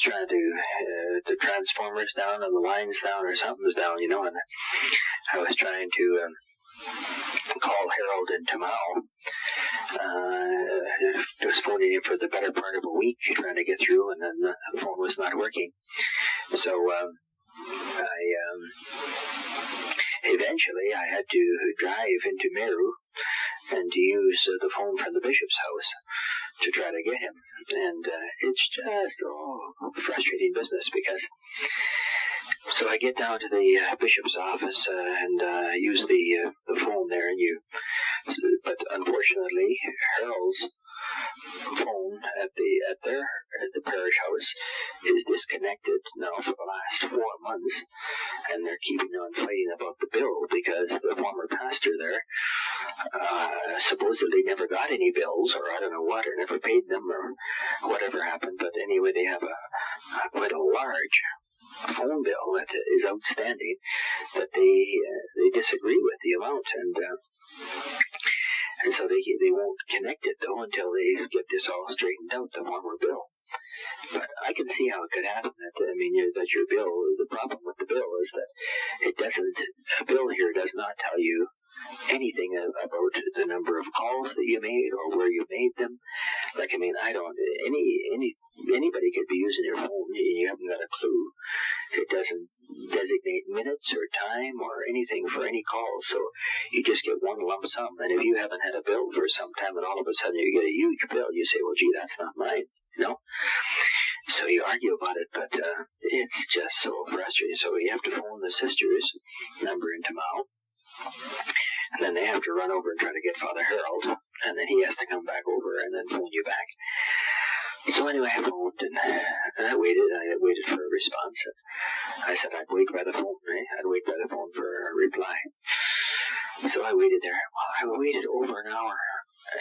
was trying to, the transformers down and the lines down or something's down, and I was trying to call Harold into Mao. I was phoning him for the better part of a week, trying to get through, and then the phone was not working. So eventually I had to drive into Meru and to use the phone from the bishop's house to try to get him. And it's just frustrating business because... So I get down to the bishop's office and use the phone there, and but unfortunately, Harold's phone at the parish house is disconnected now for the last 4 months, and they're keeping on fighting about the bill because the former pastor there supposedly never got any bills, or I don't know what, or never paid them, or whatever happened. But anyway, they have quite a large phone bill that is outstanding that they disagree with the amount, and so they won't connect it though until they get this all straightened out, the former bill. But I can see how it could happen. That your bill, the problem with the bill is that a bill here does not tell you anything about the number of calls that you made or where you made them. Anybody could be using your phone and you haven't got a clue. It doesn't designate minutes or time or anything for any calls, so you just get one lump sum. And if you haven't had a bill for some time and all of a sudden you get a huge bill, you say, well, gee, that's not mine, So you argue about it, but it's just so frustrating. So you have to phone the sister's number into Mao, and then they have to run over and try to get Father Harold, and then he has to come back over and then phone you back. So anyway, I phoned, and I waited for a response. And I said I'd wait by the phone, right? I'd wait by the phone for a reply. So I waited there. Well, I waited over an hour,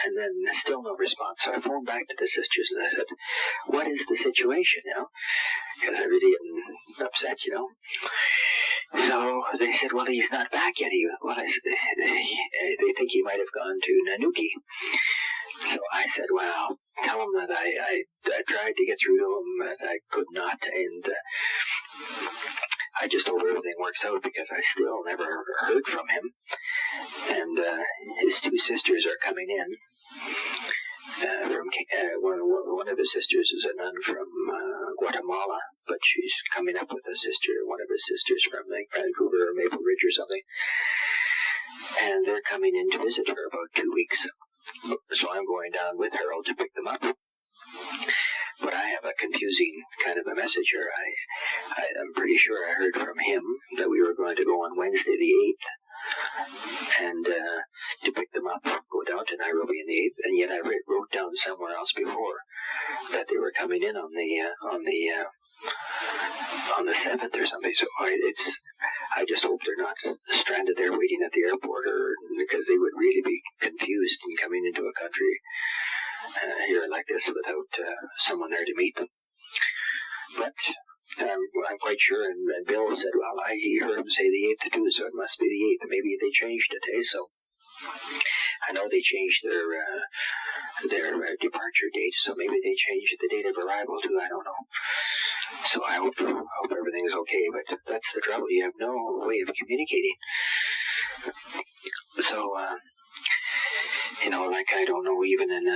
and then still no response. So I phoned back to the sisters, and I said, what is the situation, Because I really am upset, So they said, well, he's not back yet. They think he might have gone to Nanuki. So I said, well, tell him that I tried to get through to him, but I could not, and I just hope everything works out because I still never heard from him. And his 2 sisters are coming in. One of his sisters is a nun from Guatemala, but she's coming up with one of his sisters from Vancouver or Maple Ridge or something. And they're coming in to visit for about 2 weeks. So I'm going down with Harold to pick them up. But I have a confusing kind of a message here. I'm pretty sure I heard from him that we were going to go on Wednesday the 8th and to pick them up, go down to Nairobi on the 8th, and yet I wrote down somewhere else before that they were coming in on the 7th or something. So I just hope they're not stranded there waiting at the airport, or because they would really be confused in coming into a country here like this without someone there to meet them. But I'm quite sure, and Bill said, well, he heard him say the 8th too, so it must be the 8th. Maybe they changed it, So I know they changed their departure date, so maybe they changed the date of arrival too. I don't know. So I hope everything's okay, but that's the trouble. You have no way of communicating. So, I don't know, even in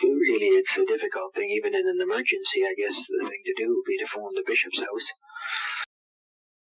really it's a difficult thing. Even in an emergency, I guess the thing to do would be to phone the bishop's house